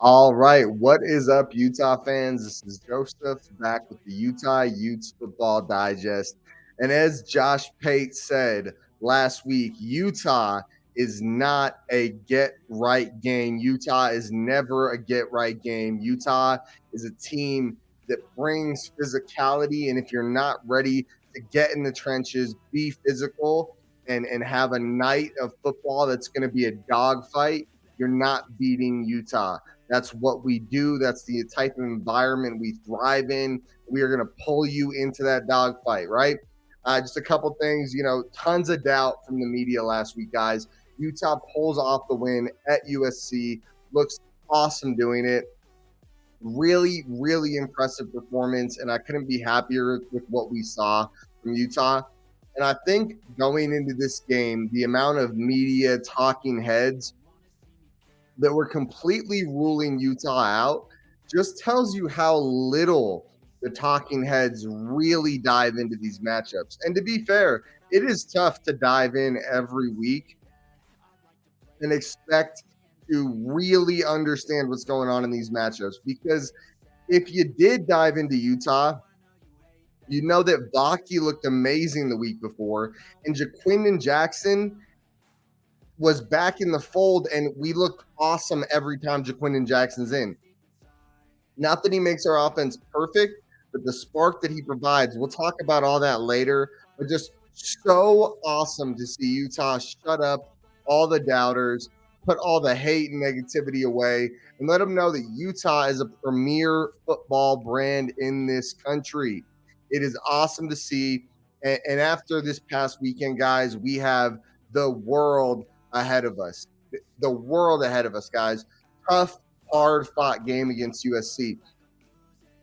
All right, what is up, Utah fans? This is Joseph back with the Utah Utes Football Digest. And as Josh Pate said last week, Utah is not a get right game. Utah is never a get right game. Utah is a team that brings physicality. And if you're not ready to get in the trenches, be physical, and have a night of football that's going to be a dogfight, you're not beating Utah. That's what we do. That's the type of environment we thrive in. We are going to pull you into that dogfight, right? Just a couple things, tons of doubt from the media last week, guys. Utah pulls off the win at USC. Looks awesome doing it. Really, really impressive performance, and I couldn't be happier with what we saw from Utah. And I think going into this game, the amount of media talking heads that were completely ruling Utah out just tells you how little the talking heads really dive into these matchups. And to be fair, it is tough to dive in every week and expect to really understand what's going on in these matchups, because if you did dive into Utah, you know that Baki looked amazing the week before, and Jaquindon Jackson was back in the fold, and we looked awesome every time Jaquindon Jackson's in. Not that he makes our offense perfect, but the spark that he provides, we'll talk about all that later, but just so awesome to see Utah shut up all the doubters, put all the hate and negativity away, and let them know that Utah is a premier football brand in this country. It is awesome to see. And after this past weekend, guys, we have the world ahead of us. The world ahead of us, guys. Tough, hard-fought game against USC.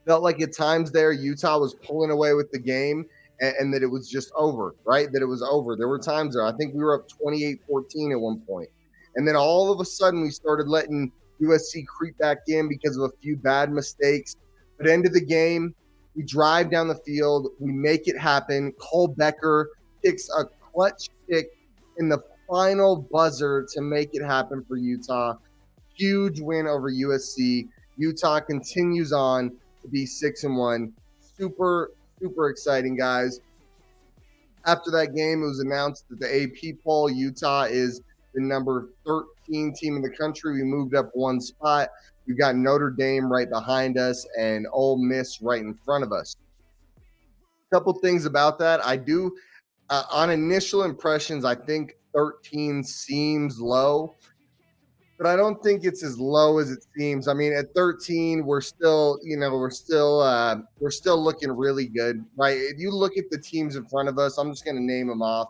Felt like at times there Utah was pulling away with the game, and that it was just over, right? That it was over. There were times there, I think we were up 28-14 at one point. And then all of a sudden we started letting USC creep back in because of a few bad mistakes. But end of the game, we drive down the field. We make it happen. Cole Becker kicks a clutch kick in the final buzzer to make it happen for Utah. Huge win over USC. Utah continues on to be 6-1. Super, super exciting, guys. After that game, it was announced that the AP poll, Utah is the number 13 team in the country. We moved up one spot. We've got Notre Dame right behind us and Ole Miss right in front of us. A couple things about that. I do, on initial impressions, I think 13 seems low, but I don't think it's as low as it seems. I mean, at 13, we're still looking really good, right? If you look at the teams in front of us, I'm just going to name them off.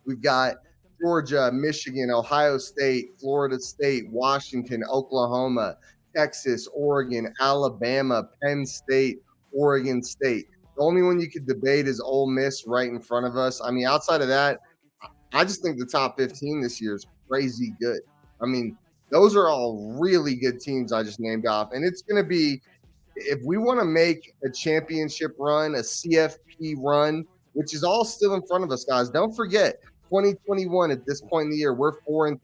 We've got Georgia, Michigan, Ohio State, Florida State, Washington, Oklahoma, Texas, Oregon, Alabama, Penn State, Oregon State. The only one you could debate is Ole Miss right in front of us. I mean, outside of that, I just think the top 15 this year is crazy good. I mean, those are all really good teams I just named off. And it's going to be, if we want to make a championship run, a CFP run, which is all still in front of us, guys, don't forget, 2021 at this point in the year, we're 4-3.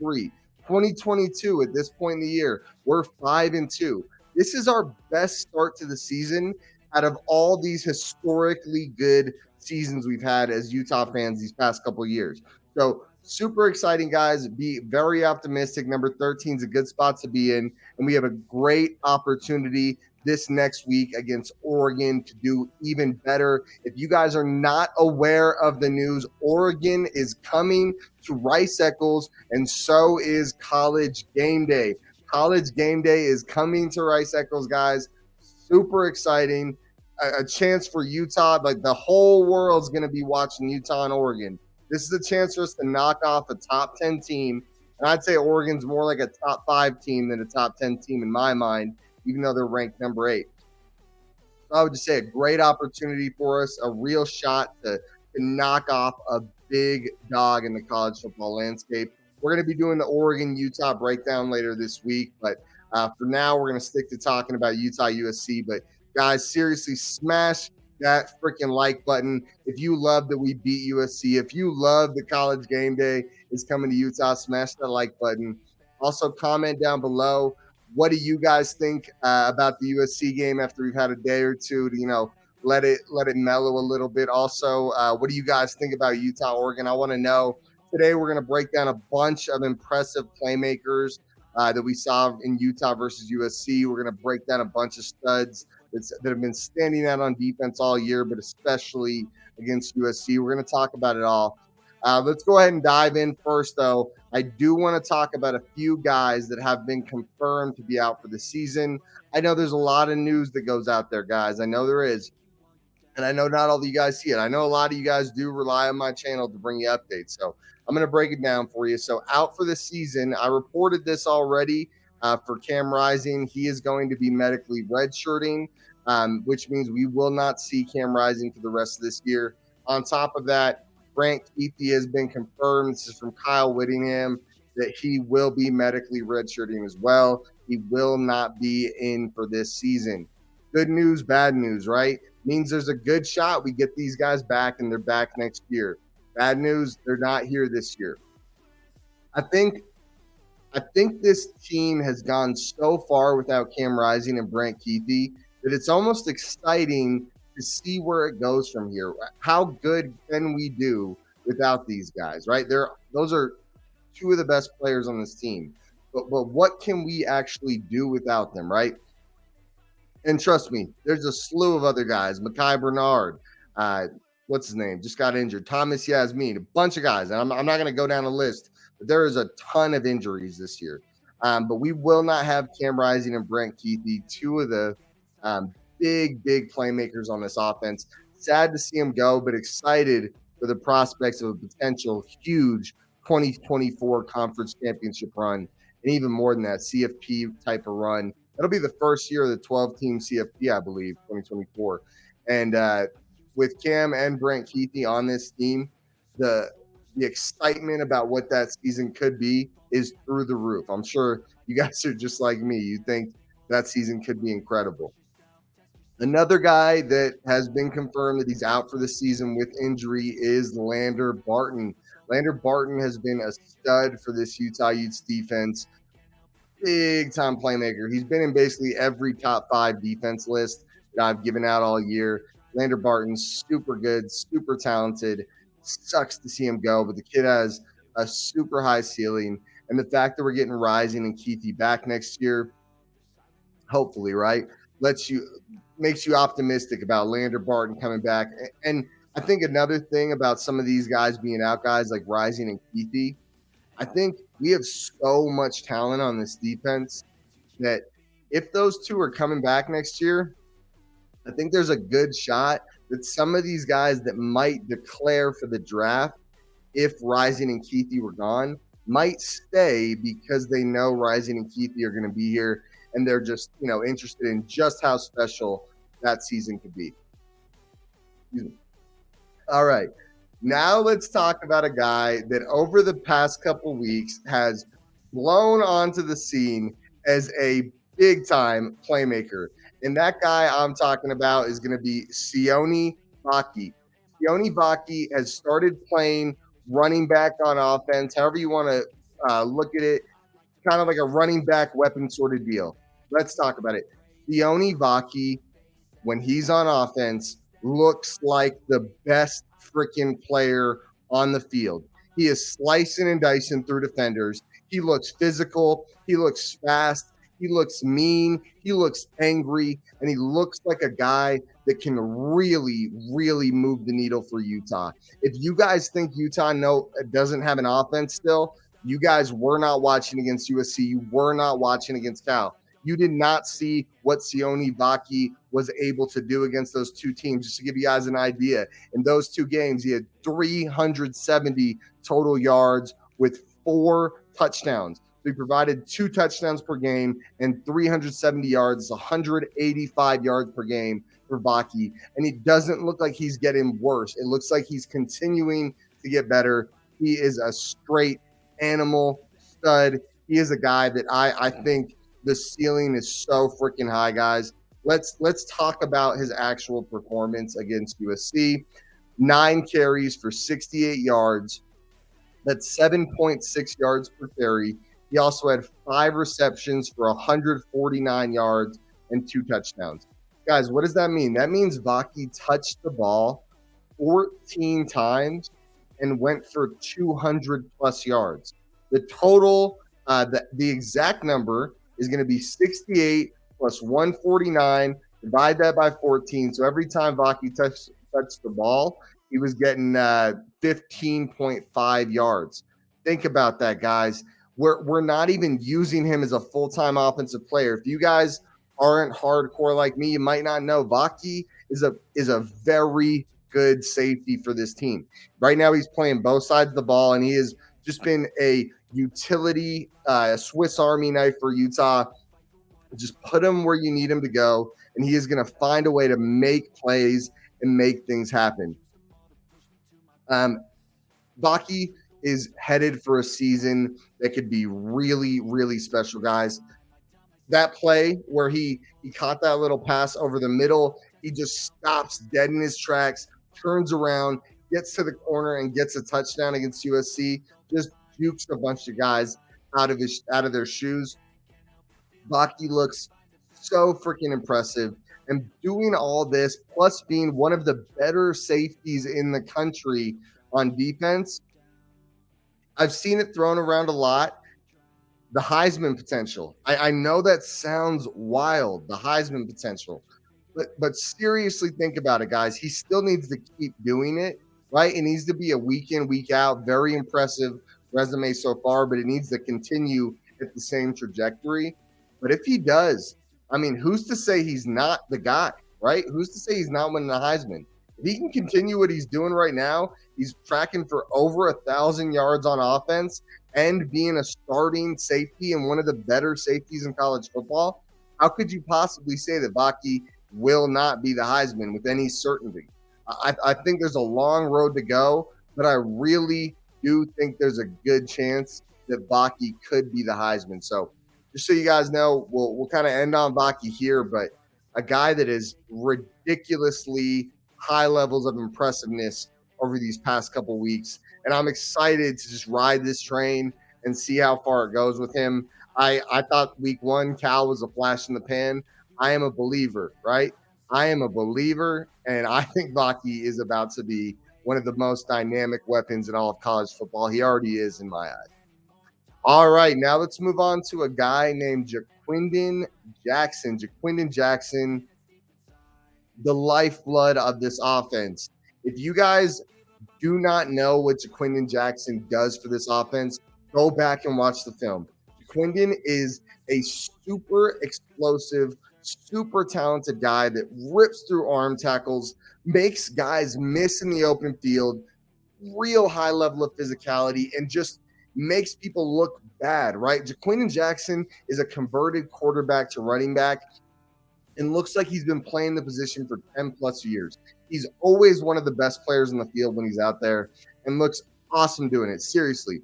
2022 at this point in the year, we're 5-2. This is our best start to the season out of all these historically good seasons we've had as Utah fans these past couple of years. So super exciting, guys. Be very optimistic. Number 13 is a good spot to be in, and we have a great opportunity this next week against Oregon to do even better. If you guys are not aware of the news, Oregon is coming to Rice-Eccles, and so is College Game Day. College Game Day is coming to Rice-Eccles, guys. Super exciting. A chance for Utah. Like, the whole world's going to be watching Utah and Oregon. This is a chance for us to knock off a top 10 team. And I'd say Oregon's more like a top 5 team than a top 10 team in my mind, even though they're ranked number 8. So I would just say a great opportunity for us, a real shot to knock off a big dog in the college football landscape. We're going to be doing the Oregon-Utah breakdown later this week, but for now, we're going to stick to talking about Utah-USC. But, guys, seriously, smash that freaking like button. If you love that we beat USC, if you love the College Game Day is coming to Utah, smash that like button. Also, comment down below What do you guys think about the USC game after we've had a day or two to let it mellow a little bit? Also, what do you guys think about Utah, Oregon? I want to know. Today, we're going to break down a bunch of impressive playmakers that we saw in Utah versus USC. We're going to break down a bunch of studs that have been standing out on defense all year, but especially against USC. We're going to talk about it all. Let's go ahead and dive in first, though. I do want to talk about a few guys that have been confirmed to be out for the season. I know there's a lot of news that goes out there, guys. I know there is. And I know not all of you guys see it. I know a lot of you guys do rely on my channel to bring you updates. So I'm going to break it down for you. So out for the season, I reported this already for Cam Rising. He is going to be medically redshirting, which means we will not see Cam Rising for the rest of this year. On top of that, Brant Kuithe has been confirmed. This is from Kyle Whittingham, that he will be medically redshirting as well. He will not be in for this season. Good news, bad news, right? Means there's a good shot we get these guys back and they're back next year. Bad news, they're not here this year. I think this team has gone so far without Cam Rising and Brant Kuithe that it's almost exciting to see where it goes from here. How good can we do without these guys, right? Those are two of the best players on this team. But what can we actually do without them, right? And trust me, there's a slew of other guys. Mekhi Bernard, what's his name? Just got injured. Thomas Yasmin, a bunch of guys. And I'm not going to go down a list, but there is a ton of injuries this year. But we will not have Cam Rising and Brant Kuithe, two of the big playmakers on this offense. Sad to see them go, but excited for the prospects of a potential huge 2024 conference championship run, and even more than that, CFP type of run. That'll be the first year of the 12-team CFP, I believe, 2024. And with Cam and Brant Kuithe on this team, the excitement about what that season could be is through the roof. I'm sure you guys are just like me. You think that season could be incredible. Another guy that has been confirmed that he's out for the season with injury is Lander Barton. Lander Barton has been a stud for this Utah Utes defense. Big-time playmaker. He's been in basically every top 5 defense list that I've given out all year. Lander Barton's super good, super talented. Sucks to see him go, but the kid has a super high ceiling. And the fact that we're getting Rising and Kuithe back next year, hopefully, right, makes you optimistic about Lander Barton coming back. And I think another thing about some of these guys being out, guys like Rising and Kuithe, I think we have so much talent on this defense that if those two are coming back next year, I think there's a good shot that some of these guys that might declare for the draft, if Rising and Kuithe were gone, might stay because they know Rising and Kuithe are going to be here, and they're just interested in just how special that season could be. All right. Now let's talk about a guy that over the past couple weeks has blown onto the scene as a big-time playmaker. And that guy I'm talking about is going to be Sione Vaki. Sione Vaki has started playing running back on offense, however you want to look at it, kind of like a running back weapon sort of deal. Let's talk about it. Sione Vaki, when he's on offense, looks like the best freaking player on the field. He is slicing and dicing through defenders. He looks physical. He looks fast. He looks mean. He looks angry. And he looks like a guy that can really, really move the needle for Utah. If you guys think Utah doesn't have an offense still, you guys were not watching against USC. You were not watching against Cal. You did not see what Sione Vaki was able to do against those two teams. Just to give you guys an idea, in those two games, he had 370 total yards with 4 touchdowns. He provided 2 touchdowns per game and 370 yards, 185 yards per game for Vaki. And it doesn't look like he's getting worse. It looks like he's continuing to get better. He is a straight animal stud. He is a guy that I think the ceiling is so freaking high, guys. Let's talk about his actual performance against USC. 9 carries for 68 yards. That's 7.6 yards per carry. He also had 5 receptions for 149 yards and 2 touchdowns. Guys, what does that mean? That means Vaki touched the ball 14 times and went for 200 plus yards. The total, the exact number is going to be 68 plus 149. Divide that by 14. So every time Vaki touched the ball, he was getting 15.5 yards. Think about that, guys. We're not even using him as a full-time offensive player. If you guys aren't hardcore like me, you might not know Vaki is a very good safety for this team. Right now, he's playing both sides of the ball, and he has just been a utility, Swiss Army knife for Utah. Just put him where you need him to go, and he is going to find a way to make plays and make things happen. Vaki is headed for a season that could be really, really special, guys. That play where he caught that little pass over the middle, he just stops dead in his tracks, turns around, gets to the corner, and gets a touchdown against USC. Just jukes a bunch of guys out of their shoes. Vaki looks so freaking impressive. And doing all this, plus being one of the better safeties in the country on defense, I've seen it thrown around a lot. The Heisman potential. I know that sounds wild, the Heisman potential. But seriously think about it, guys. He still needs to keep doing it, right? It needs to be a week in, week out. Very impressive resume so far, but it needs to continue at the same trajectory. But if he does, I mean, who's to say he's not the guy, right? Who's to say he's not winning the Heisman? If he can continue what he's doing right now, he's tracking for over 1,000 yards on offense and being a starting safety and one of the better safeties in college football. How could you possibly say that Vaki will not be the Heisman with any certainty? I think there's a long road to go, but I really do think there's a good chance that Vaki could be the Heisman. So just so you guys know, we'll kind of end on Vaki here, but a guy that is ridiculously high levels of impressiveness over these past couple weeks. And I'm excited to just ride this train and see how far it goes with him. I thought week 1, Cal was a flash in the pan. I am a believer, right? I am a believer, and I think Vaki is about to be one of the most dynamic weapons in all of college football. He already is in my eyes. All right, now let's move on to a guy named Ja'Quinden Jackson. Ja'Quinden Jackson, the lifeblood of this offense. If you guys do not know what Ja'Quinden Jackson does for this offense, go back and watch the film. Ja'Quinden is a super explosive, super talented guy that rips through arm tackles, makes guys miss in the open field, real high level of physicality, and just makes people look bad, right? Ja'Quinden Jackson is a converted quarterback to running back and looks like he's been playing the position for 10 plus years. He's always one of the best players in the field when he's out there and looks awesome doing it. Seriously.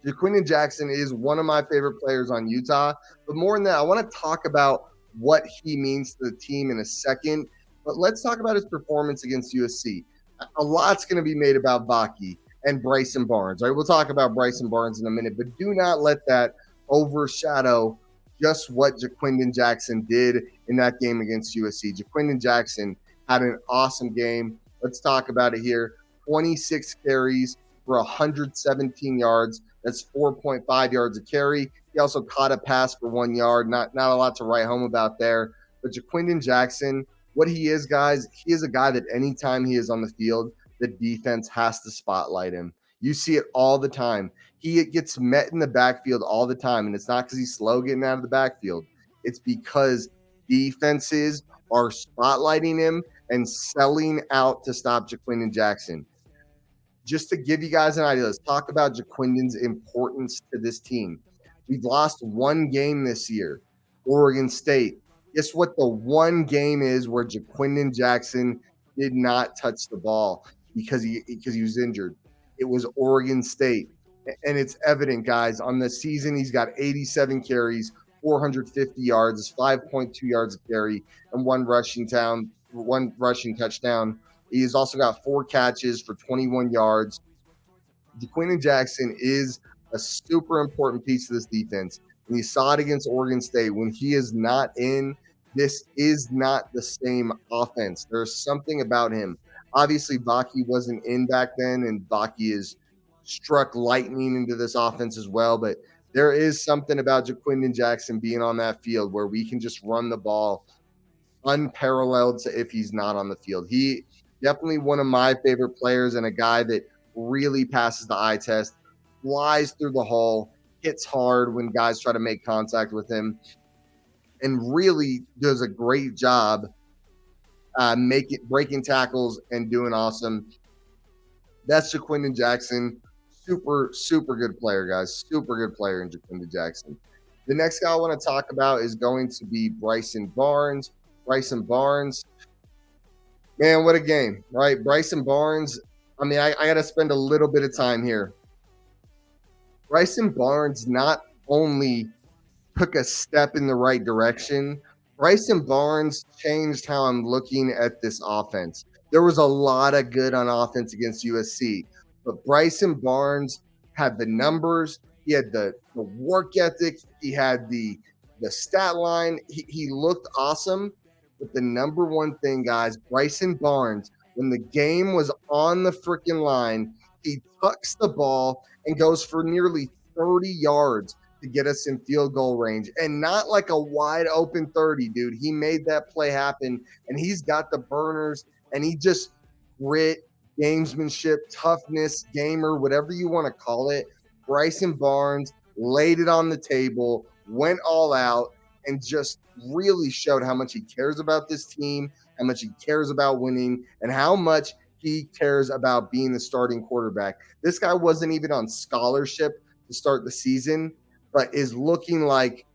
Ja'Quinden Jackson is one of my favorite players on Utah. But more than that, I want to talk about what he means to the team in a second. But let's talk about his performance against USC. A lot's going to be made about Vaki and Bryson Barnes. Right? We'll talk about Bryson Barnes in a minute, but do not let that overshadow just what Ja'Quinden Jackson did in that game against USC. Ja'Quinden Jackson had an awesome game. Let's talk about it here. 26 carries for 117 yards. That's 4.5 yards a carry. He also caught a pass for 1 yard. Not a lot to write home about there. But Ja'Quinden Jackson, what he is, guys, he is a guy that anytime he is on the field, the defense has to spotlight him. You see it all the time. He gets met in the backfield all the time, and it's not because he's slow getting out of the backfield. It's because defenses are spotlighting him and selling out to stop Ja'Quinden Jackson. Just to give you guys an idea, let's talk about Ja'Quinden's importance to this team. We've lost one game this year, Oregon State. Guess what the one game is where Ja'Quinden Jackson did not touch the ball because he was injured? It was Oregon State. And it's evident, guys, on the season, he's got 87 carries, 450 yards, 5.2 yards a carry, and one rushing touchdown. He's also got 4 catches for 21 yards. Ja'Quinden Jackson is a super important piece of this defense. And you saw it against Oregon State. When he is not in, this is not the same offense. There's something about him. Obviously, Baki wasn't in back then, and Baki is struck lightning into this offense as well. But there is something about Jaquindon Jackson being on that field where we can just run the ball unparalleled to if he's not on the field. He definitely one of my favorite players and a guy that really passes the eye test, flies through the hole, hits hard when guys try to make contact with him, and really does a great job breaking tackles and doing awesome. That's Jaquindon Jackson. Super, super good player, guys. Super good player in Jaquindon Jackson. The next guy I want to talk about is going to be Bryson Barnes. Bryson Barnes, man, what a game, right? Bryson Barnes, I mean, I got to spend a little bit of time here. Bryson Barnes not only took a step in the right direction, Bryson Barnes changed how I'm looking at this offense. There was a lot of good on offense against USC, but Bryson Barnes had the numbers, he had the work ethic, he had the stat line, he looked awesome. But the number one thing, guys, Bryson Barnes, when the game was on the freaking line, he tucks the ball and goes for nearly 30 yards to get us in field goal range. And not like a wide open 30, dude. He made that play happen, and he's got the burners, and he just grit, gamesmanship, toughness, gamer, whatever you want to call it. Bryson Barnes laid it on the table, went all out, and just really showed how much he cares about this team, how much he cares about winning, and how much he cares about being the starting quarterback. This guy wasn't even on scholarship to start the season, but is looking like,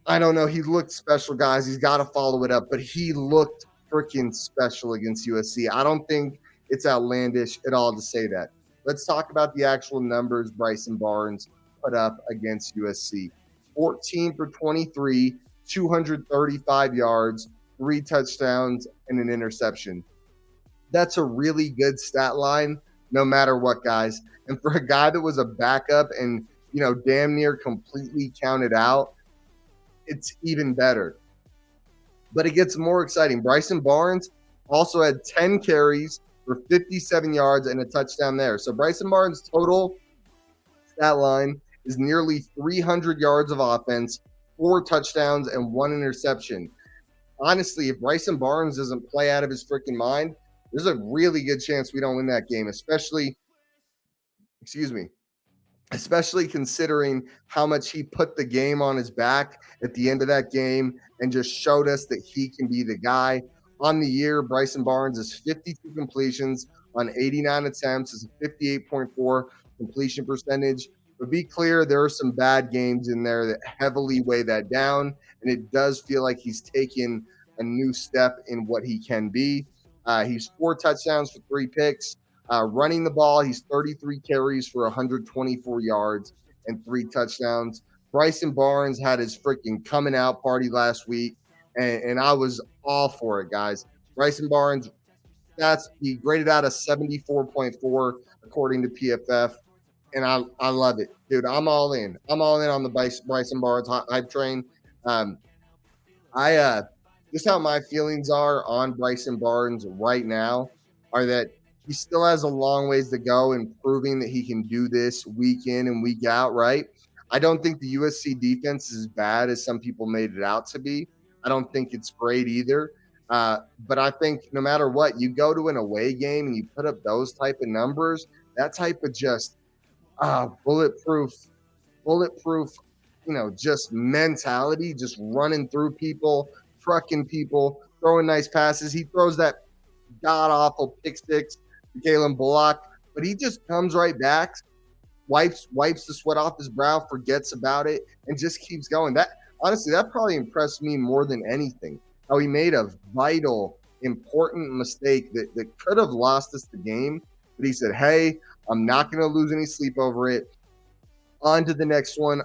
I don't know, he looked special, guys. He's got to follow it up, but he looked freaking special against USC. I don't think it's outlandish at all to say that. Let's talk about the actual numbers Bryson Barnes put up against USC. 14 for 23, 235 yards, 3 touchdowns, and an interception. That's a really good stat line, no matter what, guys. And for a guy that was a backup and, damn near completely counted out, it's even better. But it gets more exciting. Bryson Barnes also had 10 carries for 57 yards and a touchdown there. So Bryson Barnes' total stat line is nearly 300 yards of offense, 4 touchdowns, and 1 interception. Honestly, if Bryson Barnes doesn't play out of his freaking mind, there's a really good chance we don't win that game, especially considering how much he put the game on his back at the end of that game and just showed us that he can be the guy. On the year, Bryson Barnes is 52 completions on 89 attempts, is a 58.4 completion percentage. But be clear, there are some bad games in there that heavily weigh that down, and it does feel like he's taken a new step in what he can be. He's 4 touchdowns for 3 picks. Running the ball, he's 33 carries for 124 yards and 3 touchdowns. Bryson Barnes had his freaking coming out party last week, and I was all for it, guys. Bryson Barnes, he graded out a 74.4 according to PFF. And I love it, dude. I'm all in. I'm all in on the Bryson Barnes hype train. Just how my feelings are on Bryson Barnes right now are that he still has a long ways to go in proving that he can do this week in and week out, right? I don't think the USC defense is as bad as some people made it out to be. I don't think it's great either. But I think no matter what, you go to an away game and you put up those type of numbers, that type of just bulletproof, just mentality, just running through people, trucking people, throwing nice passes. He throws that god-awful pick six to Kalen Bullock, but he just comes right back, wipes the sweat off his brow, forgets about it, and just keeps going. That probably impressed me more than anything, how he made a vital, important mistake that could have lost us the game, but he said, hey, I'm not going to lose any sleep over it. On to the next one.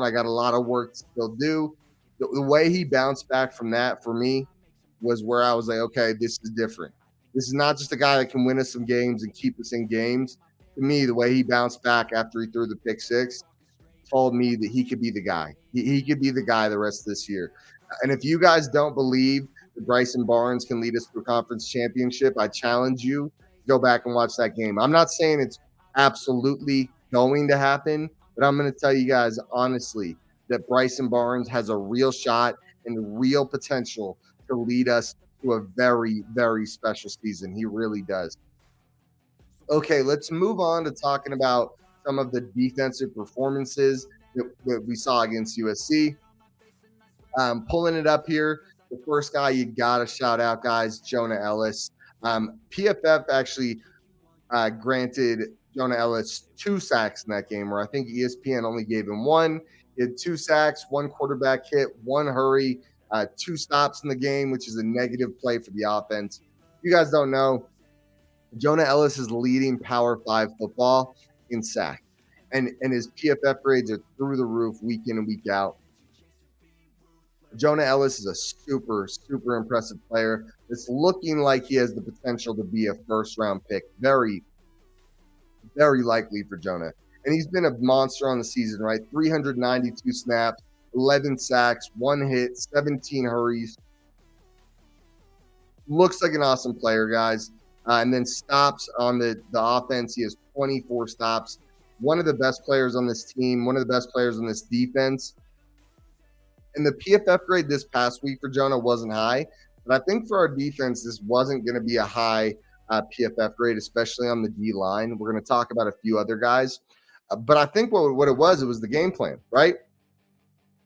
I got a lot of work to still do. The way he bounced back from that for me was where I was like, okay, this is different. This is not just a guy that can win us some games and keep us in games. to me, the way he bounced back after he threw the pick six told me that he could be the guy. He could be the guy the rest of this year. And if you guys don't believe that Bryson Barnes can lead us to a conference championship, I challenge you to go back and watch that game. I'm not saying it's absolutely going to happen, but I'm going to tell you guys honestly that Bryson Barnes has a real shot and real potential to lead us to a very, very special season. He really does. Okay, let's move on to talking about some of the defensive performances that we saw against USC. Pulling it up here, the first guy you got to shout out, guys, Jonah Ellis. PFF actually granted Jonah Ellis 2 sacks in that game, where I think ESPN only gave him 1. He had 2 sacks, 1 quarterback hit, 1 hurry, 2 stops in the game, which is a negative play for the offense. If you guys don't know, Jonah Ellis is leading Power 5 football in sack. And his PFF grades are through the roof week in and week out. Jonah Ellis is a super, super impressive player. It's looking like he has the potential to be a first-round pick. Very, very likely for Jonah. And he's been a monster on the season, right? 392 snaps, 11 sacks, 1 hit, 17 hurries. Looks like an awesome player, guys. And then stops on the offense. He has 24 stops. One of the best players on this team, one of the best players on this defense. And the PFF grade this past week for Jonah wasn't high, but I think for our defense, this wasn't going to be a high PFF grade, especially on the D line. We're going to talk about a few other guys. But I think what it was the game plan, right?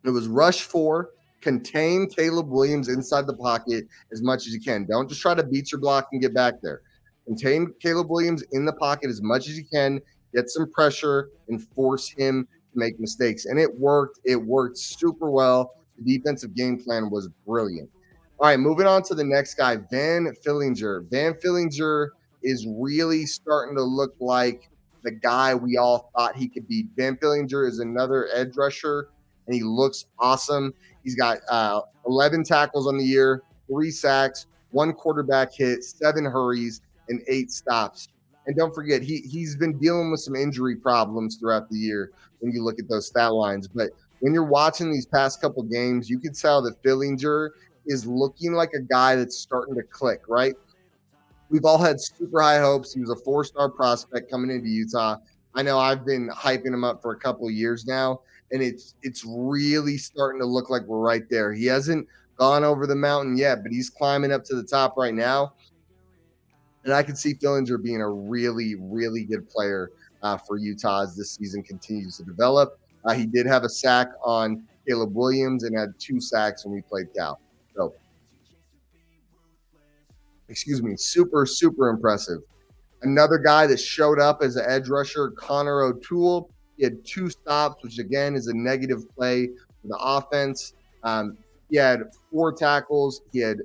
It was rush 4, contain Caleb Williams inside the pocket as much as you can. Don't just try to beat your block and get back there. Contain Caleb Williams in the pocket as much as you can, get some pressure, and force him to make mistakes. And it worked. It worked super well. The defensive game plan was brilliant. All right, moving on to the next guy, Van Fillinger. Van Fillinger is really starting to look like the guy we all thought he could be. Van Fillinger is another edge rusher, and he looks awesome. He's got 11 tackles on the year, 3 sacks, 1 quarterback hit, 7 hurries, and 8 stops. And don't forget, he's been dealing with some injury problems throughout the year when you look at those stat lines. But when you're watching these past couple games, you can tell that Fillinger is looking like a guy that's starting to click, right? We've all had super high hopes. He was a 4-star prospect coming into Utah. I know I've been hyping him up for a couple of years now, and it's really starting to look like we're right there. He hasn't gone over the mountain yet, but he's climbing up to the top right now. And I can see Fillinger being a really, really good player for Utah as this season continues to develop. He did have a sack on Caleb Williams and had 2 sacks when we played Cal. So, super, super impressive. Another guy that showed up as an edge rusher, Connor O'Toole. He had 2 stops, which again is a negative play for the offense. He had 4 tackles. He had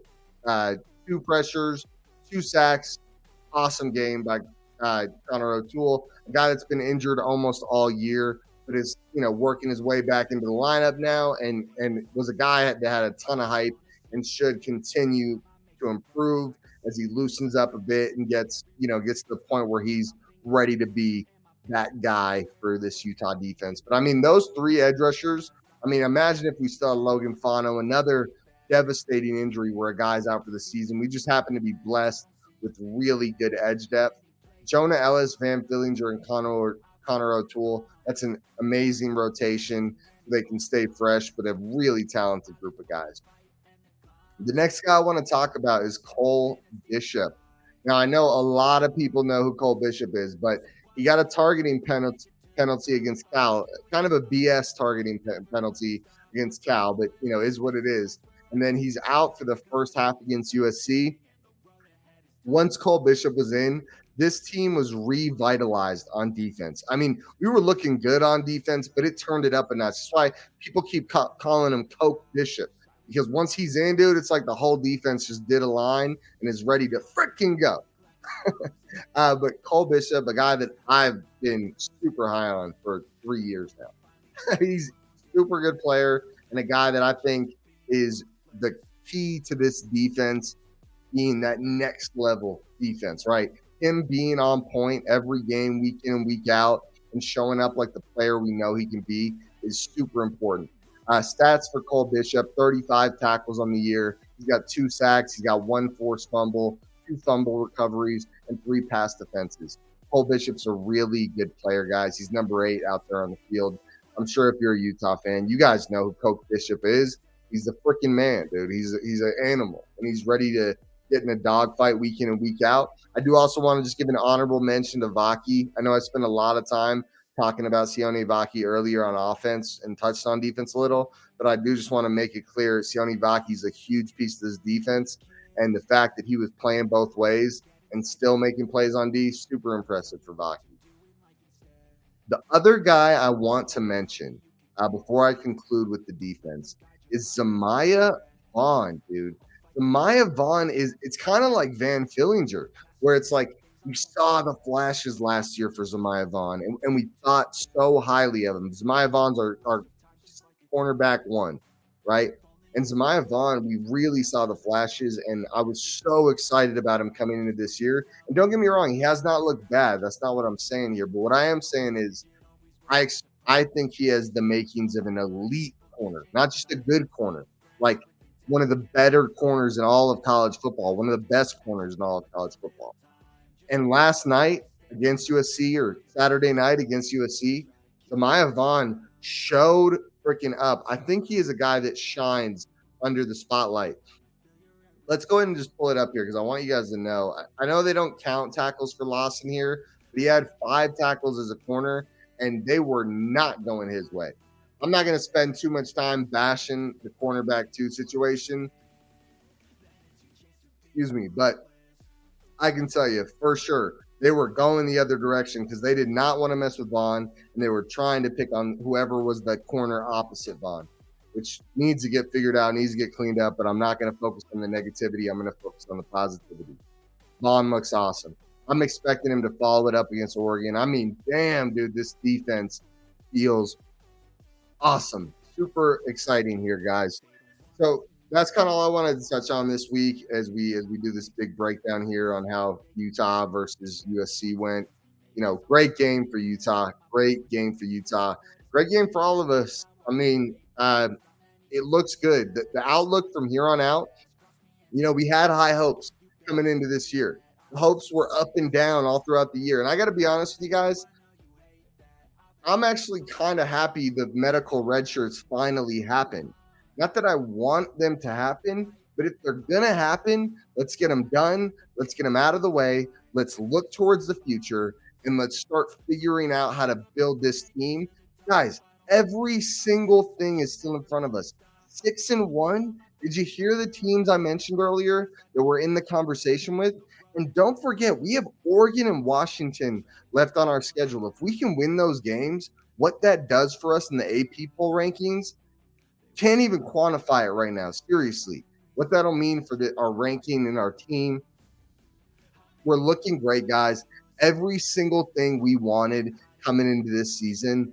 2 pressures, 2 sacks. Awesome game by Connor O'Toole, a guy that's been injured almost all year, but is working his way back into the lineup now, and was a guy that had a ton of hype and should continue to improve as he loosens up a bit and gets to the point where he's ready to be that guy for this Utah defense. But I mean, those 3 edge rushers, I mean, imagine if we still had Logan Fano, another devastating injury where a guy's out for the season. We just happen to be blessed with really good edge depth. Jonah Ellis, Van Fillinger, and Connor O'Toole, that's an amazing rotation. They can stay fresh, but a really talented group of guys. The next guy I want to talk about is Cole Bishop. Now, I know a lot of people know who Cole Bishop is, but he got a targeting penalty against Cal, kind of a BS targeting penalty against Cal, but, is what it is. And then he's out for the first half against USC. Once Cole Bishop was in, this team was revitalized on defense. I mean, we were looking good on defense, but it turned it up a notch. That's why people keep calling him Coke Bishop, because once he's in, dude, it's like the whole defense just did a line and is ready to freaking go. But Cole Bishop, a guy that I've been super high on for 3 years now. He's a super good player and a guy that I think is the key to this defense being that next level defense, right? him being on point every game, week in and week out, and showing up like the player we know he can be is super important. Stats for Cole Bishop: 35 tackles on the year. He's got 2 sacks. He's got 1 forced fumble, 2 fumble recoveries, and 3 pass defenses. Cole Bishop's a really good player, guys. He's number 8 out there on the field. I'm sure if you're a Utah fan, you guys know who Cole Bishop is. He's the freaking man, dude. He's an animal, and he's ready to get in a dogfight week in and week out. I do also want to just give an honorable mention to Vaki. I know I spent a lot of time talking about Sione Vaki earlier on offense and touched on defense a little, but I do just want to make it clear Sione Vaki is a huge piece of this defense, and the fact that he was playing both ways and still making plays on D, super impressive for Vaki. The other guy I want to mention before I conclude with the defense is Zamaya Vaughn, dude. Zamaya Vaughn it's kind of like Van Fillinger, where it's like we saw the flashes last year for Zamaya Vaughn, and we thought so highly of him. Zamaya Vaughn's our cornerback 1, right? And Zamaya Vaughn, we really saw the flashes, and I was so excited about him coming into this year. And don't get me wrong, he has not looked bad. That's not what I'm saying here. But what I am saying is I think he has the makings of an elite corner, not just a good corner, like one of the better corners in all of college football, one of the best corners in all of college football. And last night against USC, or Saturday night against USC, Zamaya Vaughn showed freaking up. I think he is a guy that shines under the spotlight. Let's go ahead and just pull it up here because I want you guys to know. I know they don't count tackles for loss in here, but he had 5 tackles as a corner, and they were not going his way. I'm not going to spend too much time bashing the cornerback 2 situation. Excuse me, but I can tell you for sure they were going the other direction because they did not want to mess with Vaughn, and they were trying to pick on whoever was the corner opposite Vaughn, which needs to get figured out, needs to get cleaned up, but I'm not going to focus on the negativity. I'm going to focus on the positivity. Vaughn looks awesome. I'm expecting him to follow it up against Oregon. I mean, damn, dude, this defense feels awesome. Super exciting here, guys. So that's kind of all I wanted to touch on this week as we do this big breakdown here on how Utah versus USC went. You know, great game for Utah. Great game for Utah. Great game for all of us. I mean, it looks good. The outlook from here on out, you know, we had high hopes coming into this year. The hopes were up and down all throughout the year. And I got to be honest with you guys, I'm actually kind of happy the medical red shirts finally happened. Not that I want them to happen, but if they're going to happen, let's get them done. Let's get them out of the way. Let's look towards the future, and let's start figuring out how to build this team. Guys, every single thing is still in front of us. 6-1. Did you hear the teams I mentioned earlier that we're in the conversation with? And don't forget, we have Oregon and Washington left on our schedule. If we can win those games, what that does for us in the AP poll rankings, can't even quantify it right now. Seriously, what that'll mean for our ranking and our team. We're looking great, guys. Every single thing we wanted coming into this season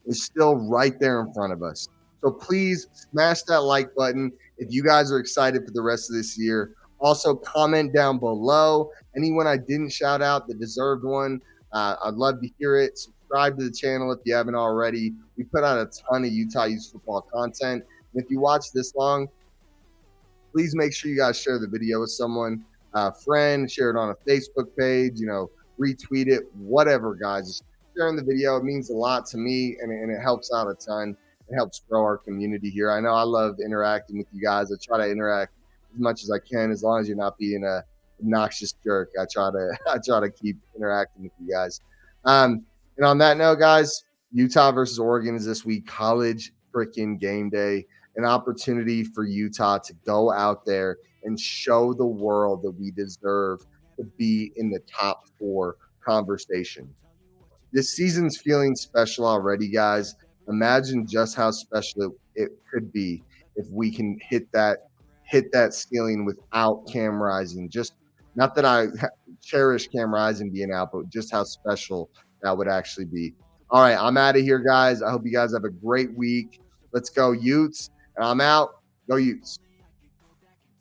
is still right there in front of us. So please smash that like button if you guys are excited for the rest of this year. Also, comment down below. Anyone I didn't shout out that deserved one, I'd love to hear it. Subscribe to the channel if you haven't already. We put out a ton of Utah youth football content. And if you watch this long, please make sure you guys share the video with someone, a friend, share it on a Facebook page, you know, retweet it, whatever, guys. Just sharing the video, it means a lot to me, and it helps out a ton. It helps grow our community here. I know I love interacting with you guys. I try to interact as much as I can, as long as you're not being a obnoxious jerk. I try to keep interacting with you guys. And on that note, guys, Utah versus Oregon is this week. College freaking game day. An opportunity for Utah to go out there and show the world that we deserve to be in the top 4 conversation. This season's feeling special already, guys. Imagine just how special it could be if we can hit that ceiling without Cam Rising. Just not that I cherish Cam Rising being out, but just how special that would actually be. All right, I'm out of here, guys. I hope you guys have a great week. Let's go Utes. And I'm out. Go Utes.